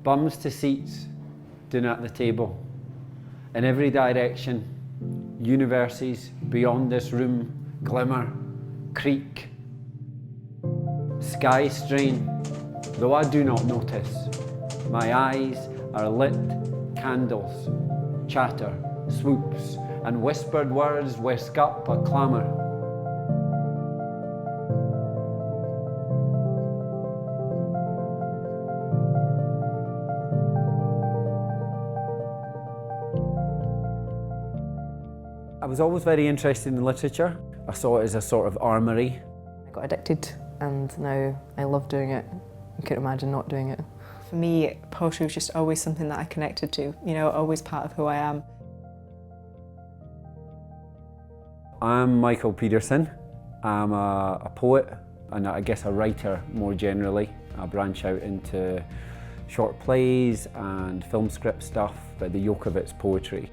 Bums to seats, dinner at the table. In every direction, universes beyond this room glimmer, creak. Sky strain, though I do not notice. My eyes are lit candles, chatter, swoops, and whispered words whisk up a clamour. I was always very interested in literature. I saw it as a sort of armoury. I got addicted and now I love doing it. I couldn't imagine not doing it. For me, poetry was just always something that I connected to, you know, always part of who I am. I'm Michael Peterson. I'm a poet and I guess a writer more generally. I branch out into short plays and film script stuff, but the yolk of it's poetry.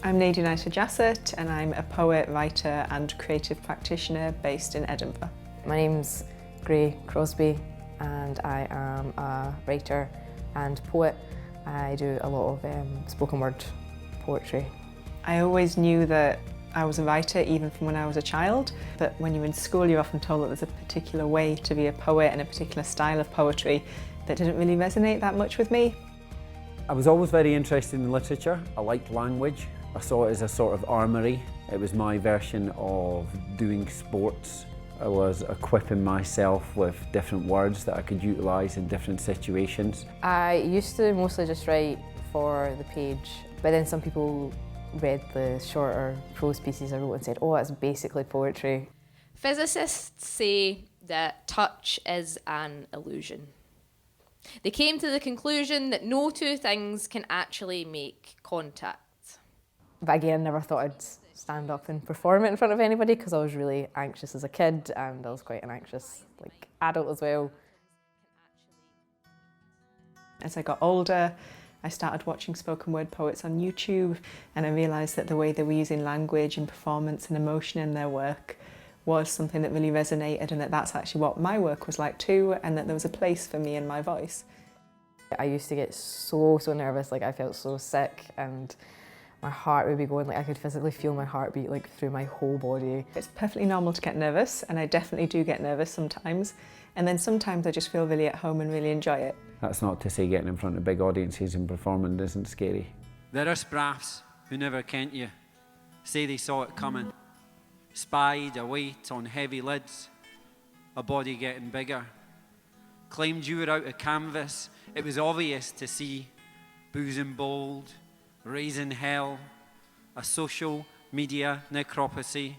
I'm Nadine Isa-Jassett and I'm a poet, writer and creative practitioner based in Edinburgh. My name's Gray Crosby and I am a writer and poet. I do a lot of spoken word poetry. I always knew that I was a writer even from when I was a child, but when you're in school you're often told that there's a particular way to be a poet and a particular style of poetry that didn't really resonate that much with me. I was always very interested in literature. I liked language. I saw it as a sort of armoury. It was my version of doing sports. I was equipping myself with different words that I could utilise in different situations. I used to mostly just write for the page, but then some people read the shorter prose pieces I wrote and said, oh, that's basically poetry. Physicists say that touch is an illusion. They came to the conclusion that no two things can actually make contact. But again, I never thought I'd stand up and perform it in front of anybody because I was really anxious as a kid and I was quite an anxious adult as well. As I got older, I started watching spoken word poets on YouTube and I realised that the way they were using language and performance and emotion in their work was something that really resonated and that that's actually what my work was like too and that there was a place for me in my voice. I used to get so nervous, I felt so sick and my heart would be going, I could physically feel my heartbeat through my whole body. It's perfectly normal to get nervous and I definitely do get nervous sometimes and then sometimes I just feel really at home and really enjoy it. That's not to say getting in front of big audiences and performing isn't scary. There are spraffs who never kent you, say they saw it coming, spied a weight on heavy lids, a body getting bigger, claimed you were out of canvas, it was obvious to see, boozing bold, raising hell, a social media necropsy.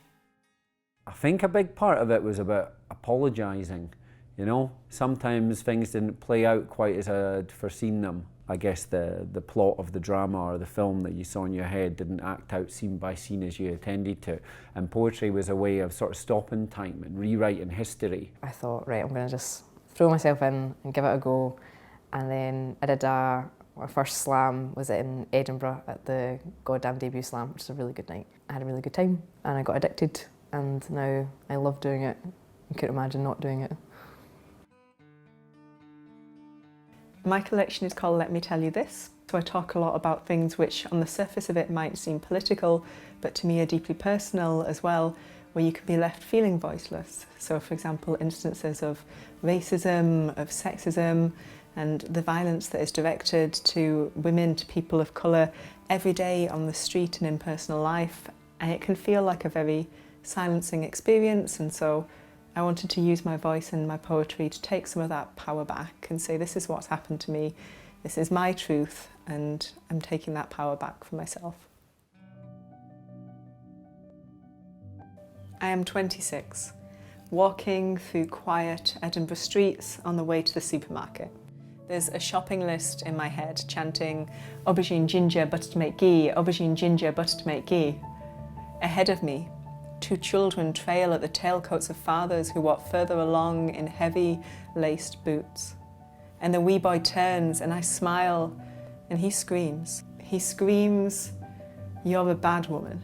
I think a big part of it was about apologising, you know? Sometimes things didn't play out quite as I'd foreseen them. I guess the plot of the drama or the film that you saw in your head didn't act out scene by scene as you intended to. And poetry was a way of sort of stopping time and rewriting history. I thought, right, I'm going to just throw myself in and give it a go. And then I did my first slam was in Edinburgh at the Goddamn Debut Slam, which was a really good night. I had a really good time and I got addicted and now I love doing it. I couldn't imagine not doing it. My collection is called Let Me Tell You This. So I talk a lot about things which on the surface of it might seem political, but to me are deeply personal as well, where you can be left feeling voiceless. So for example, instances of racism, of sexism, and the violence that is directed to women, to people of colour, every day on the street and in personal life. And it can feel like a very silencing experience, and so I wanted to use my voice and my poetry to take some of that power back and say, this is what's happened to me, this is my truth, and I'm taking that power back for myself. I am 26, walking through quiet Edinburgh streets on the way to the supermarket. There's a shopping list in my head chanting, aubergine ginger butter to make ghee, aubergine ginger butter to make ghee. Ahead of me, 2 children trail at the tailcoats of fathers who walk further along in heavy laced boots. And the wee boy turns and I smile and he screams. He screams, "You're a bad woman."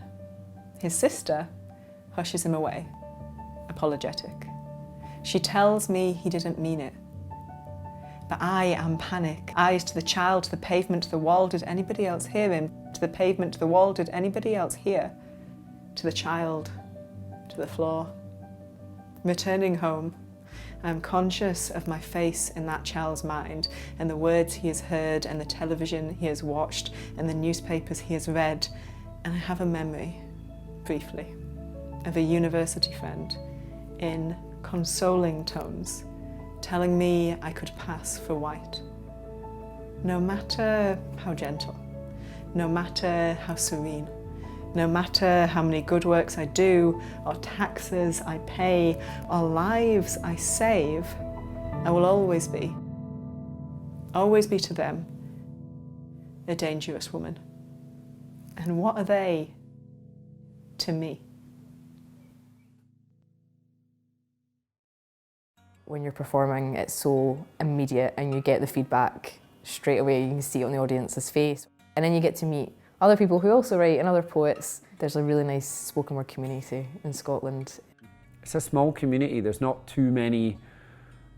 His sister hushes him away, apologetic. She tells me he didn't mean it. But I am panic. Eyes to the child, to the pavement, to the wall. Did anybody else hear him? To the pavement, to the wall. Did anybody else hear? To the child, to the floor. Returning home, I am conscious of my face in that child's mind and the words he has heard and the television he has watched and the newspapers he has read. And I have a memory, briefly, of a university friend in consoling tones telling me I could pass for white. No matter how gentle, no matter how serene, no matter how many good works I do, or taxes I pay, or lives I save, I will always be to them, a dangerous woman. And what are they to me? When you're performing, it's so immediate and you get the feedback straight away. You can see it on the audience's face. And then you get to meet other people who also write and other poets. There's a really nice spoken word community in Scotland. It's a small community, there's not too many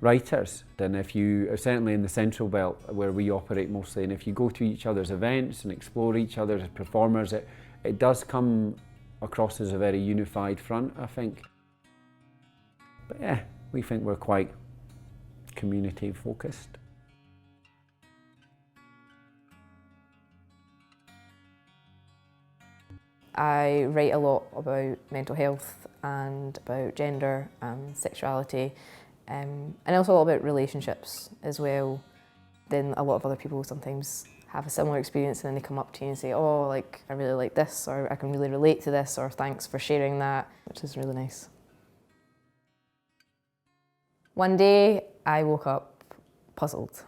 writers. And if you, certainly in the Central Belt where we operate mostly, and if you go to each other's events and explore each other as performers, it does come across as a very unified front, I think. But yeah, we think we're quite community focused. I write a lot about mental health and about gender and sexuality, and also a lot about relationships as well. Then a lot of other people sometimes have a similar experience and then they come up to you and say, oh, like, I really like this, or I can really relate to this, or thanks for sharing that, which is really nice. One day I woke up puzzled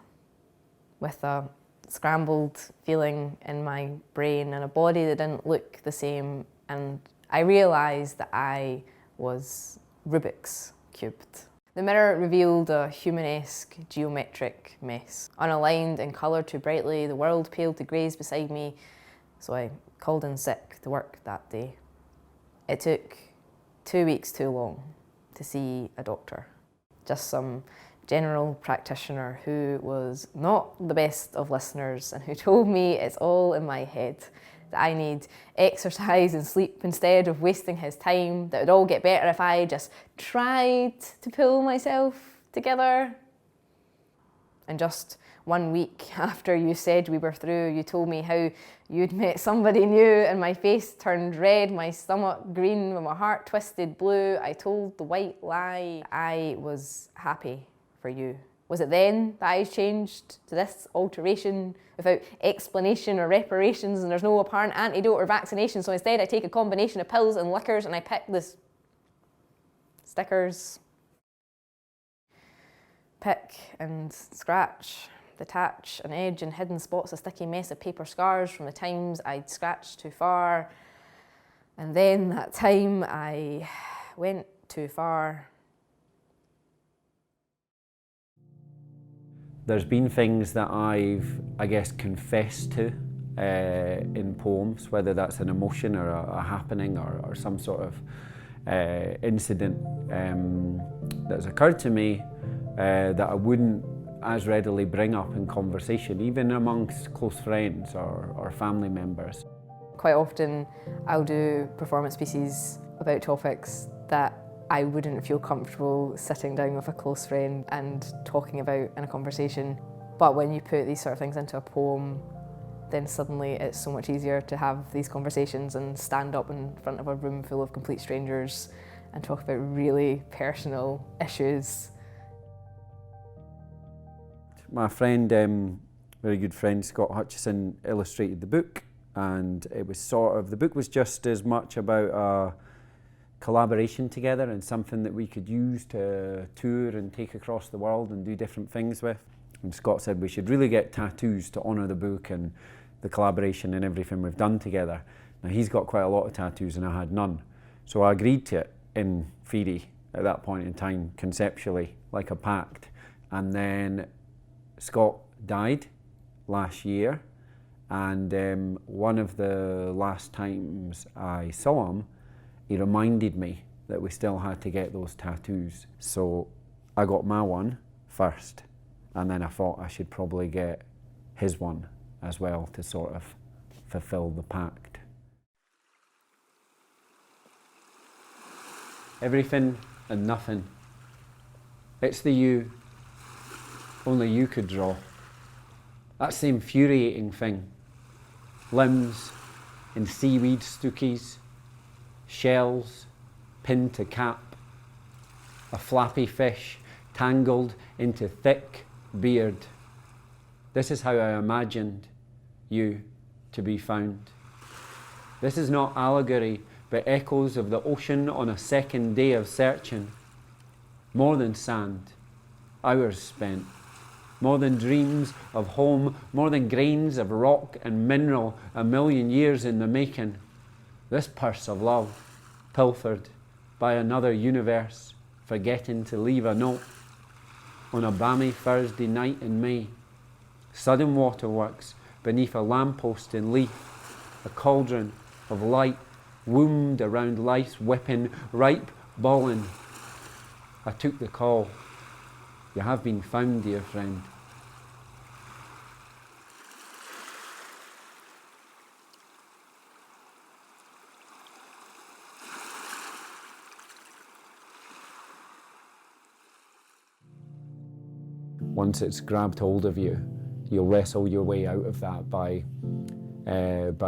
with a scrambled feeling in my brain and a body that didn't look the same, and I realised that I was Rubik's cubed. The mirror revealed a human-esque geometric mess. Unaligned and coloured too brightly, the world paled to greys beside me, so I called in sick to work that day. It took 2 weeks too long to see a doctor. Just some general practitioner who was not the best of listeners and who told me it's all in my head, that I need exercise and sleep instead of wasting his time, that it would all get better if I just tried to pull myself together. And just 1 week after you said we were through, you told me how you'd met somebody new and my face turned red, my stomach green, and my heart twisted blue. I told the white lie. I was happy for you. Was it then that I changed to this alteration without explanation or reparations, and there's no apparent antidote or vaccination, so instead I take a combination of pills and liquors and I pick this stickers. Pick and scratch, detach an edge and hidden spots, a sticky mess of paper scars from the times I'd scratched too far. And then that time I went too far. There's been things that I've, I guess, confessed to in poems, whether that's an emotion or a happening or some sort of incident that's occurred to me that I wouldn't as readily bring up in conversation, even amongst close friends or family members. Quite often I'll do performance pieces about topics that I wouldn't feel comfortable sitting down with a close friend and talking about in a conversation. But when you put these sort of things into a poem, then suddenly it's so much easier to have these conversations and stand up in front of a room full of complete strangers and talk about really personal issues. My friend, very good friend, Scott Hutchison, illustrated the book, and it was the book was just as much about a collaboration together and something that we could use to tour and take across the world and do different things with. And Scott said we should really get tattoos to honour the book and the collaboration and everything we've done together. Now he's got quite a lot of tattoos and I had none. So I agreed to it in theory at that point in time, conceptually, like a pact. And then Scott died last year, and one of the last times I saw him, he reminded me that we still had to get those tattoos. So I got my one first, And then I thought I should probably get his one as well to sort of fulfill the pact. Everything and nothing. It's the you only you could draw. That's the infuriating thing. Limbs in seaweed stookies, shells pinned to cap, a flappy fish tangled into thick beard. This is how I imagined you to be found. This is not allegory, but echoes of the ocean on a second day of searching. More than sand, hours spent. More than dreams of home, more than grains of rock and mineral, a million years in the making. This purse of love, pilfered by another universe, forgetting to leave a note. On a balmy Thursday night in May, sudden waterworks beneath a lamppost in Leith, a cauldron of light wombed around life's whipping, ripe balling. I took the call. You have been found, dear friend. Once it's grabbed hold of you, you'll wrestle your way out of that by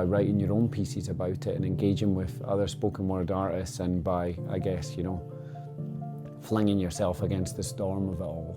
writing your own pieces about it and engaging with other spoken word artists, and by, I guess, flinging yourself against the storm of it all.